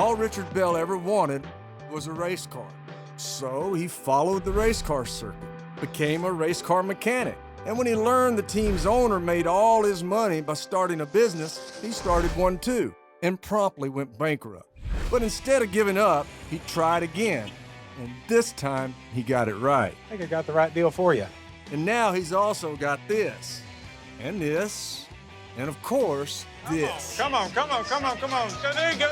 All Richard Bell ever wanted was a race car. So he followed the race car circuit, became a race car mechanic. And when he learned the team's owner made all his money by starting a business, he started one too, and promptly went bankrupt. But instead of giving up, he tried again. And this time, he got it right. I think I got the right deal for you. And now he's also got this, and this, and of course, this. Come on. Go, there you go.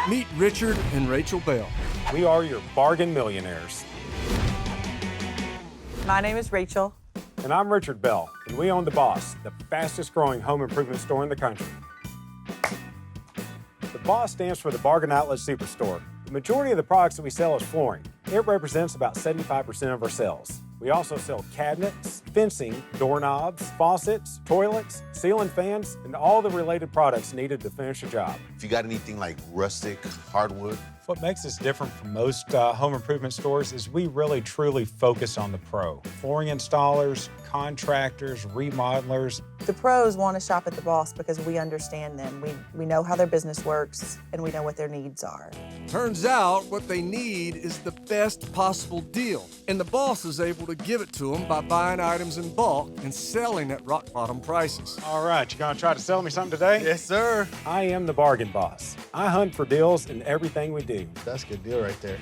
Meet Richard and Rachel Bell. We are your bargain millionaires. My name is Rachel. And I'm Richard Bell, and we own The Boss, the fastest growing home improvement store in the country. The Boss stands for the Bargain Outlet Superstore. The majority of the products that we sell is flooring. It represents about 75% of our sales. We also sell cabinets, fencing, doorknobs, faucets, toilets, ceiling fans, and all the related products needed to finish a job. If you got anything like rustic, hardwood. What makes us different from most home improvement stores is we really truly focus on the pro. Flooring installers, contractors, remodelers. The pros want to shop at The Boss because we understand them. We know how their business works, and we know what their needs are. Turns out what they need is the best possible deal. And The Boss is able to give it to them by buying items in bulk and selling at rock bottom prices. All right, you gonna try to sell me something today? Yes, sir. I am the bargain boss. I hunt for deals in everything we do. That's a good deal right there.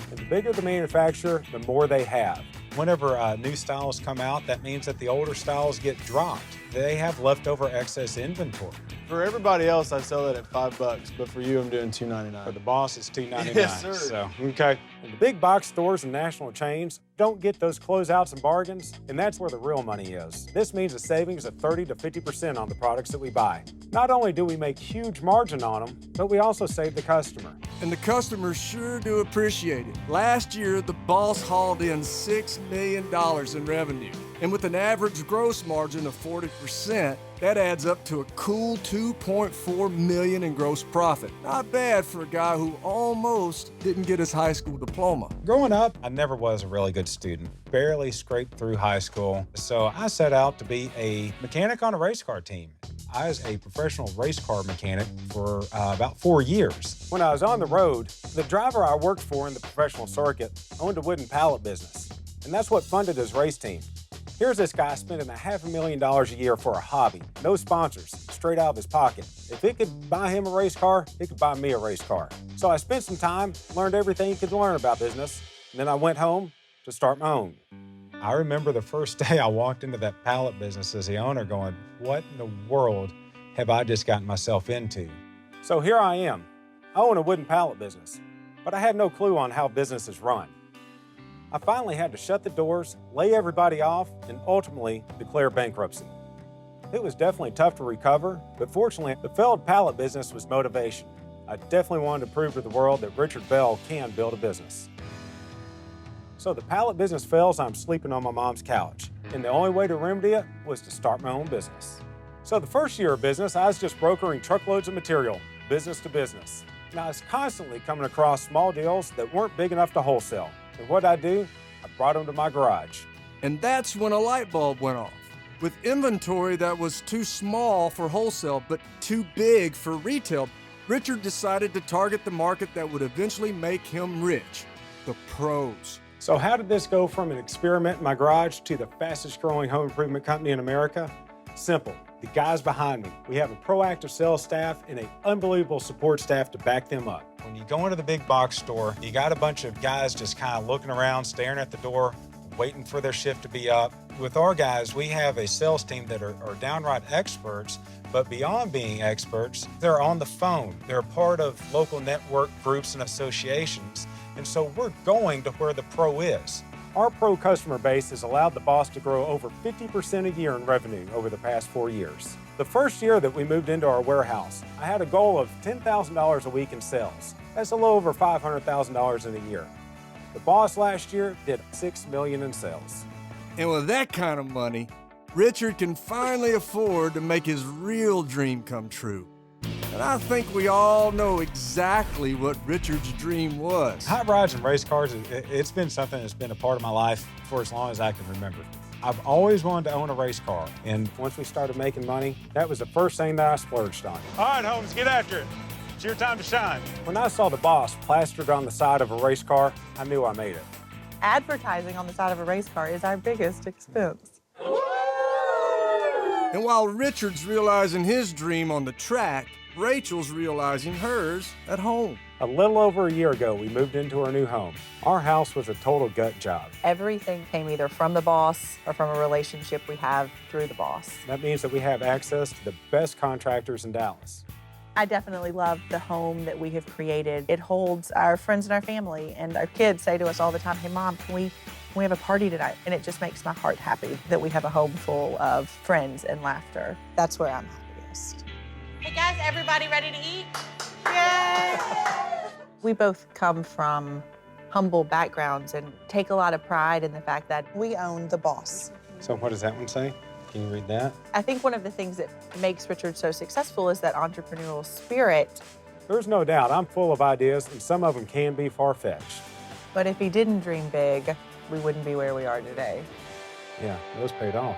And the bigger the manufacturer, the more they have. Whenever new styles come out, that means that the older styles get dropped. They have leftover excess inventory. For everybody else, I sell it at $5, but for you, I'm doing $2.99. For the boss, it's $2.99. Yes, sir. So, okay. And the big box stores and national chains don't get those closeouts and bargains, and that's where the real money is. This means a savings of 30 to 50% on the products that we buy. Not only do we make huge margin on them, but we also save the customer. And the customers sure do appreciate it. Last year, The Boss hauled in $6 million in revenue. And with an average gross margin of 40%, that adds up to a cool $2.4 million in gross profit. Not bad for a guy who almost didn't get his high school diploma. Growing up, I never was a really good student. Barely scraped through high school. So I set out to be a mechanic on a race car team. I was a professional race car mechanic for about 4 years. When I was on the road, the driver I worked for in the professional circuit owned a wooden pallet business, and that's what funded his race team. Here's this guy spending $500,000 a year for a hobby, no sponsors, straight out of his pocket. If it could buy him a race car, it could buy me a race car. So I spent some time, learned everything you could learn about business, and then I went home to start my own. I remember the first day I walked into that pallet business as the owner going, what in the world have I just gotten myself into? So here I am. I own a wooden pallet business, but I have no clue on how business is run. I finally had to shut the doors, lay everybody off, and ultimately declare bankruptcy. It was definitely tough to recover, but fortunately, the failed pallet business was motivation. I definitely wanted to prove to the world that Richard Bell can build a business. So the pallet business fails, I'm sleeping on my mom's couch, and the only way to remedy it was to start my own business. So the first year of business, I was just brokering truckloads of material, business to business. And I was constantly coming across small deals that weren't big enough to wholesale. And what I do, I brought them to my garage. And that's when a light bulb went off. With inventory that was too small for wholesale but too big for retail, Richard decided to target the market that would eventually make him rich, the pros. So how did this go from an experiment in my garage to the fastest growing home improvement company in America? Simple. The guys behind me. We have a proactive sales staff and an unbelievable support staff to back them up. When you go into the big box store, you got a bunch of guys just kind of looking around, staring at the door, waiting for their shift to be up. With our guys, we have a sales team that are downright experts, but beyond being experts, they're on the phone. They're part of local network groups and associations, and so we're going to where the pro is. Our pro customer base has allowed the Boss to grow over 50% a year in revenue over the past 4 years. The first year that we moved into our warehouse, I had a goal of $10,000 a week in sales. That's a little over $500,000 in a year. The Boss last year did $6 million in sales. And with that kind of money, Richard can finally afford to make his real dream come true. And I think we all know exactly what Richard's dream was. Hot rods and race cars, it's been something that's been a part of my life for as long as I can remember. I've always wanted to own a race car, and once we started making money, that was the first thing that I splurged on. All right, Holmes, get after it. your time to shine. When I saw the boss plastered on the side of a race car, I knew I made it. Advertising on the side of a race car is our biggest expense. And while Richard's realizing his dream on the track, Rachel's realizing hers at home. A little over a year ago, we moved into our new home. Our house was a total gut job. Everything came either from the boss or from a relationship we have through the boss. That means that we have access to the best contractors in Dallas. I definitely love the home that we have created. It holds our friends and our family, and our kids say to us all the time, "Hey, Mom, can we have a party tonight?" And it just makes my heart happy that we have a home full of friends and laughter. That's where I'm happiest. Hey guys, everybody ready to eat? Yay! We both come from humble backgrounds and take a lot of pride in the fact that we own the boss. So what does that one say? Can you read that? I think one of the things that makes Richard so successful is that entrepreneurial spirit. There's no doubt I'm full of ideas, and some of them can be far-fetched. But if he didn't dream big, we wouldn't be where we are today. Yeah, those paid off.